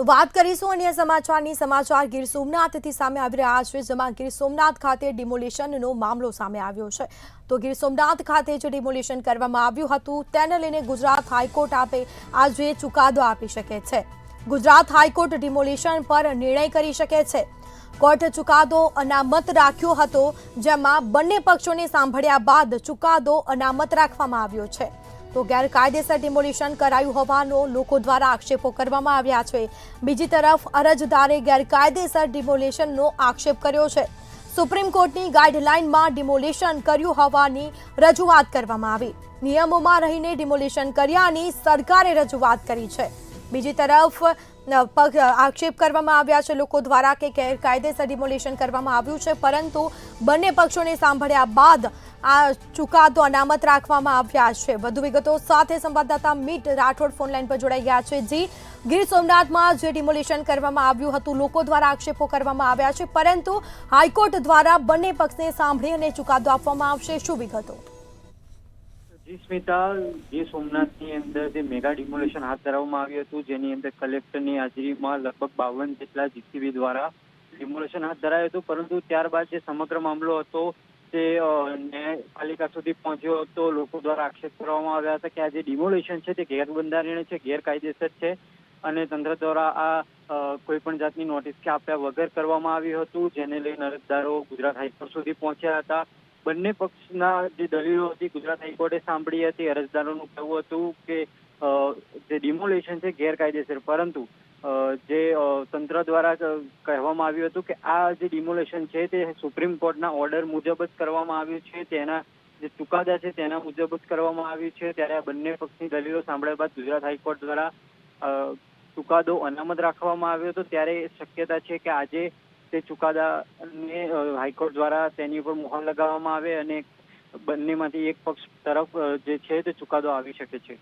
વાત કરીશું અન્ય સમાચારની। સમાચાર ગીર સોમનાથથી સામે આવી રહ્યા છે, જેમાં ગીર સોમનાથ ખાતે ડિમોલિશનનો મામલો સામે આવ્યો છે। તો ગીર સોમનાથ ખાતે જે ડિમોલિશન કરવામાં આવ્યું હતું તેને લઈને ગુજરાત હાઈકોર્ટ આજે ચુકાદો આપી શકે છે। ગુજરાત હાઈકોર્ટ ડિમોલિશન પર નિર્ણય કરી શકે છે। કોર્ટે ચુકાદો અનામત રાખ્યો હતો, જેમાં બંને પક્ષોને સાંભળ્યા બાદ ચુકાદો અનામત રાખવામાં આવ્યો છે। તો ગેરકાયદેસર ડિમોલિશન કરાયું હોવાનો લોકો દ્વારા આક્ષેપો કરવામાં આવ્યા છે। બીજી તરફ અરજદારે ગેરકાયદેસર ડિમોલિશનનો આક્ષેપ કર્યો છે। સુપ્રીમ કોર્ટની ગાઈડલાઈનમાં ડિમોલિશન કર્યું હોવાની રજૂઆત કરવામાં આવી। નિયમોમાં રહીને ડિમોલિશન કર્યાની સરકારે રજૂઆત કરી છે। બીજી તરફ આક્ષેપ કરવામાં આવ્યા છે લોકો દ્વારા કે ગેરકાયદેસર ડિમોલિશન કરવામાં આવ્યું છે, પરંતુ બંને પક્ષોને સાંભળ્યા બાદ આ ચુકાદો અનામત રાખવામાં આવ્યા છે। વધુ વિગતો સાથે સંવાદદાતા મીત રાઠોડ ફોનલાઈન પર જોડાઈ ગયા છે। જી, ગીર સોમનાથમાં જે ડિમોલિશન કરવામાં આવ્યું હતું લોકો દ્વારા આક્ષેપો કરવામાં આવ્યા છે, પરંતુ હાઈકોર્ટ દ્વારા બંને પક્ષને સાંભળી અને ચુકાદો આપવામાં આવશે। શું વિગતો? જી સ્મિતા, ગીર સોમનાથની અંદર જે મેગા ડિમોલિશન હાથ ધરવામાં આવ્યું હતું, જેની અંદર કલેક્ટરની હાજરીમાં લગભગ 52 જેટલા જીસીબી દ્વારા ડિમોલિશન હાથ ધરાયું હતું, પરંતુ ત્યારબાદ જે સમગ્ર મામલો હતો તે ન્યાયપાલિકા સુધી પહોંચ્યો હતો। લોકો દ્વારા આક્ષેપ કરવામાં આવ્યા હતા કે આ જે ડિમોલિશન છે તે ગેરબંધારણીય છે, ગેરકાયદેસર છે અને તંત્ર દ્વારા આ કોઈ પણ જાતની નોટિસ કે આપ્યા વગર કરવામાં આવ્યું હતું, જેને લઈને અરજદારો ગુજરાત હાઈકોર્ટ સુધી પહોંચ્યા હતા। બંને પક્ષના જે દલીલો હતી ગુજરાત હાઈકોર્ટે સાંભળી હતી। અરજદારોનું કહેવું હતું કે જે ડિમોલિશન છે ગેરકાયદેસર, પરંતુ જે તંત્ર દ્વારા કહેવામાં આવ્યું હતું કે આ જે ડિમોલિશન છે તે સુપ્રીમ કોર્ટના ઓર્ડર મુજબ જ કરવામાં આવ્યું છે, તેના જે ચુકાદા છે તેના મુજબ જ કરવામાં આવ્યું છે। ત્યારે આ બંને પક્ષની દલીલો સાંભળ્યા બાદ ગુજરાત હાઈકોર્ટ દ્વારા ચુકાદો અનામત રાખવામાં આવ્યો હતો। ત્યારે શક્યતા છે કે આજે તે ચુકાદાને હાઈકોર્ટ દ્વારા તેની ઉપર મોહર લગાવવામાં આવે અને બંનેમાંથી એક પક્ષ તરફ જે છે તે ચુકાદો આવી શકે છે।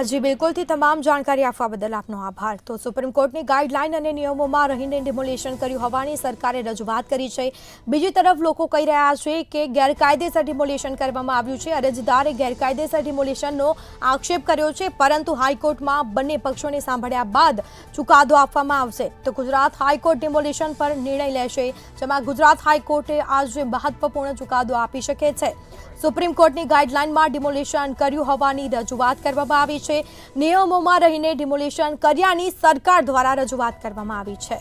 જી બિલકુલથી તમામ જાણકારી આપવા બદલ આપનો આભાર। તો સુપ્રીમ કોર્ટની ગાઈડલાઈન અને નિયમોમાં રહીને ડિમોલિશન કર્યું હોવાની સરકારે રજૂઆત કરી છે। બીજી તરફ લોકો કહી રહ્યા છે કે ગેરકાયદેસર ડિમોલિશન કરવામાં આવ્યું છે। અરજદારે ગેરકાયદેસર ડિમોલિશનનો આક્ષેપ કર્યો છે, પરંતુ હાઈકોર્ટમાં બંને પક્ષોને સાંભળ્યા બાદ ચુકાદો આપવામાં આવશે। તો ગુજરાત હાઈકોર્ટ ડિમોલિશન પર નિર્ણય લેશે, જેમાં ગુજરાત હાઈકોર્ટે આજે મહત્વપૂર્ણ ચુકાદો આપી શકે છે। સુપ્રીમ કોર્ટની ગાઈડલાઈનમાં ડિમોલિશન કર્યું હોવાની રજૂઆત કરવામાં આવી છે। નિયમોમાં રહીને ડિમોલિશન કર્યાની સરકાર દ્વારા રજૂઆત કરવામાં આવી છે।